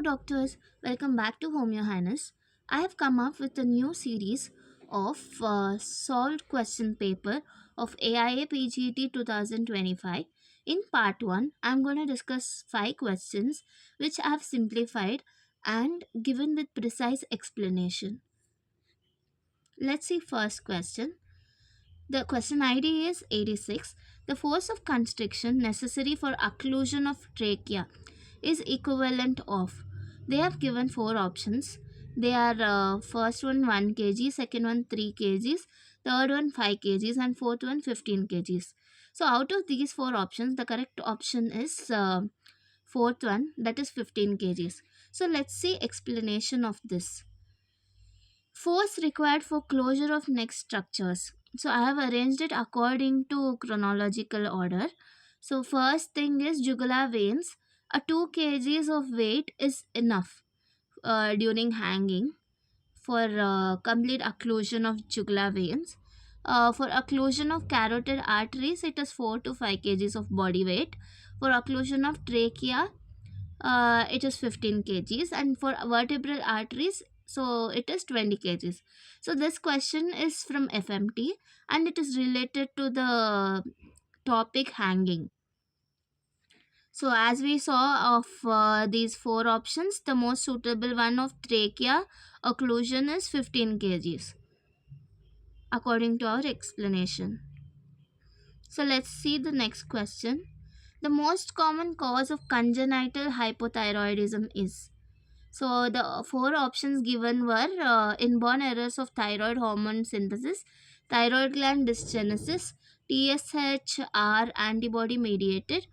doctors, welcome back to Home Your Highness. I have come up with a new series of solved question paper of AIAPGT 2025. In part 1, I am going to discuss 5 questions which I have simplified and given with precise explanation. Let's see first question. The question ID is 86. The force of constriction necessary for occlusion of trachea is equivalent of. They have given 4 options. They are first one 1 kg, second one 3 kgs, third one 5 kgs, and fourth one 15 kgs. So out of these 4 options, the correct option is fourth one, that is 15 kgs. So let's see explanation of this. Force required for closure of neck structures. So I have arranged it according to chronological order. So first thing is jugular veins. A 2 kgs of weight is enough during hanging for complete occlusion of jugular veins. For occlusion of carotid arteries, it is 4 to 5 kgs of body weight. For occlusion of trachea, it is 15 kgs, and for vertebral arteries, so it is 20 kgs. So this question is from FMT and it is related to the topic hanging. So as we saw of these 4 options, the most suitable one of trachea occlusion is 15 kgs according to our explanation. So let's see the next question. The most common cause of congenital hypothyroidism is. So the 4 options given were inborn errors of thyroid hormone synthesis, thyroid gland dysgenesis, TSHR antibody mediated,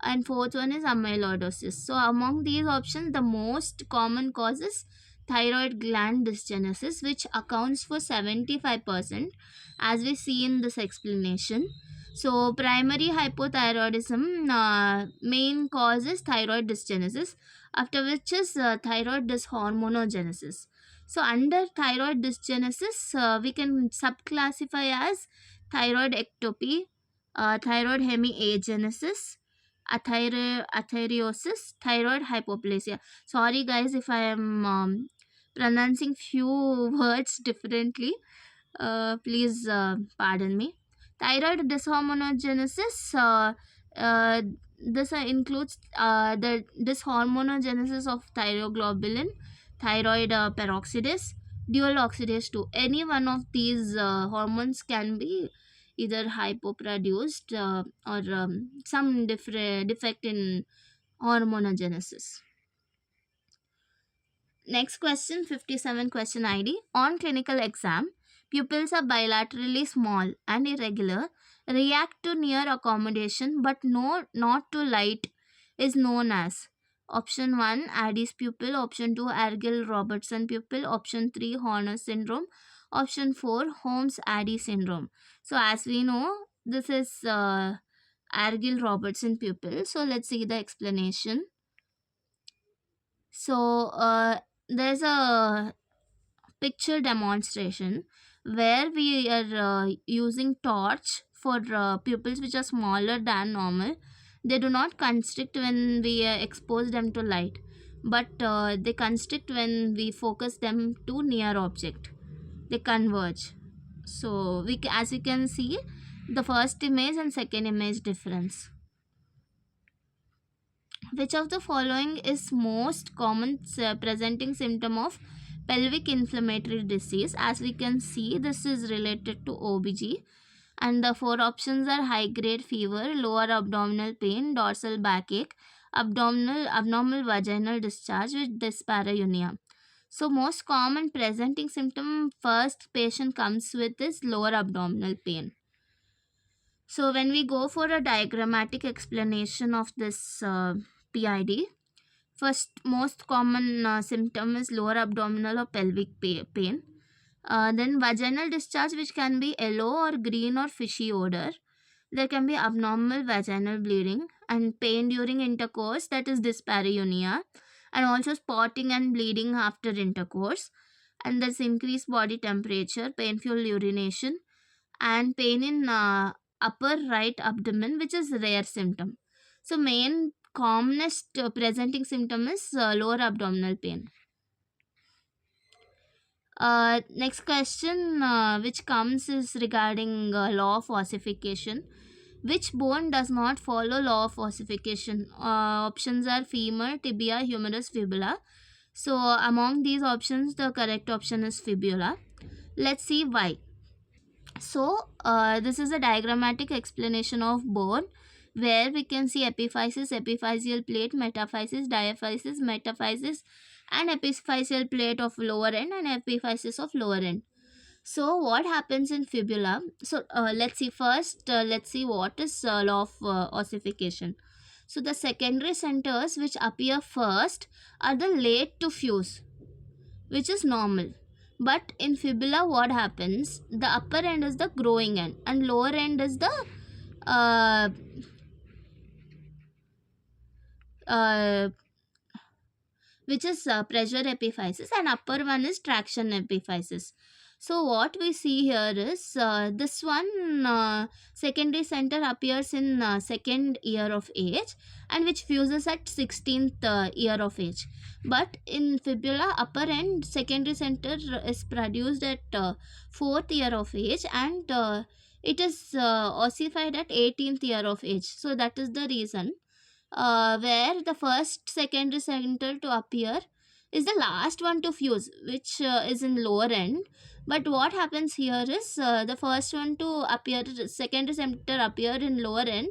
and fourth one is amyloidosis. So among these options, the most common cause is thyroid gland dysgenesis, which accounts for 75%, as we see in this explanation. So primary hypothyroidism main cause is thyroid dysgenesis, after which is thyroid dyshormonogenesis. So under thyroid dysgenesis, we can subclassify as thyroid ectopy, thyroid hemiagenesis, athyrosis, thyroid hypoplasia. Sorry guys if I am pronouncing few words differently. Please pardon me. Thyroid dyshormonogenesis, this includes the dyshormonogenesis of thyroglobulin, thyroid peroxidase, dual oxidase 2. Any one of these hormones can be either hypoproduced or some defect in hormonogenesis. Next question, 57 question ID. On clinical exam, pupils are bilaterally small and irregular, react to near accommodation but not to light is known as. Option 1, Addis pupil. Option 2, Argyll-Robertson pupil. Option 3, Horner syndrome. Option 4, Holmes-Addy syndrome. So as we know, this is Argyll-Robertson pupil. So let's see the explanation. So there's a picture demonstration where we are using torch for pupils which are smaller than normal. They do not constrict when we expose them to light, but they constrict when we focus them to near object. They converge. So as you can see, the first image and second image difference. Which of the following is most common presenting symptom of pelvic inflammatory disease? As we can see, this is related to OBG, and the 4 options are high grade fever, lower abdominal pain, dorsal backache, abnormal vaginal discharge with dyspareunia. So most common presenting symptom first patient comes with is lower abdominal pain. So when we go for a diagrammatic explanation of this PID, first most common symptom is lower abdominal or pelvic pain. Then vaginal discharge, which can be yellow or green or fishy odor. There can be abnormal vaginal bleeding and pain during intercourse, that is dyspareunia, and also spotting and bleeding after intercourse. And there's increased body temperature, painful urination, and pain in upper right abdomen, which is rare symptom. So main commonest presenting symptom is lower abdominal pain. Next question which comes is regarding law of ossification. Which bone does not follow law of ossification? Options are femur, tibia, humerus, fibula. So among these options, the correct option is fibula. Let's see why. So this is a diagrammatic explanation of bone where we can see epiphysis, epiphyseal plate, metaphysis, diaphysis, metaphysis, and epiphyseal plate of lower end and epiphysis of lower end. So what happens in fibula? So let's see first. Let's see what is law of ossification. So the secondary centers which appear first are the late to fuse, which is normal. But in fibula, what happens? The upper end is the growing end, and lower end is the uh, uh, which is pressure epiphysis, and upper one is traction epiphysis. So what we see here is this one secondary center appears in second year of age, and which fuses at 16th year of age. But in fibula, upper end secondary center is produced at fourth year of age, and it is ossified at 18th year of age. So that is the reason where the first secondary center to appear is the last one to fuse, which is in lower end. But what happens here is the first one to appear, secondary center appear in lower end,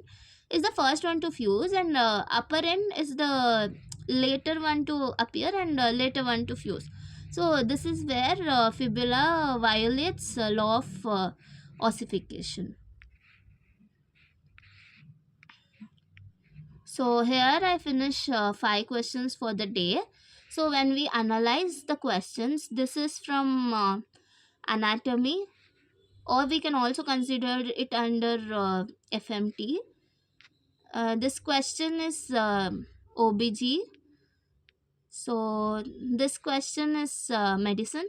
is the first one to fuse, and upper end is the later one to appear and later one to fuse. So this is where fibula violates law of ossification. So here I finish 5 questions for the day. So when we analyze the questions, this is from anatomy, or we can also consider it under FMT. This question is OBG. So this question is medicine,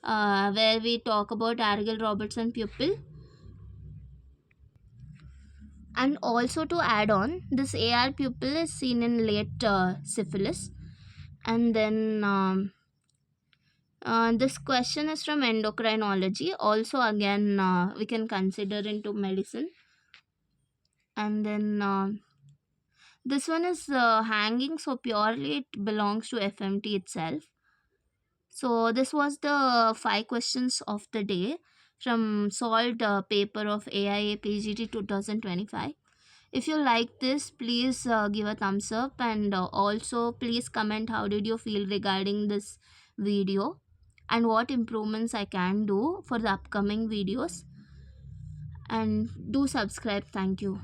where we talk about Argyll Robertson pupil. And also to add on, this AR pupil is seen in late syphilis. And then this question is from endocrinology. Also again we can consider into medicine. And then this one is hanging, so purely it belongs to FMT itself. So this was the 5 questions of the day from solved paper of AIA PGT 2025. If you like this, please give a thumbs up, and also please comment how did you feel regarding this video and what improvements I can do for the upcoming videos, and do subscribe. Thank you.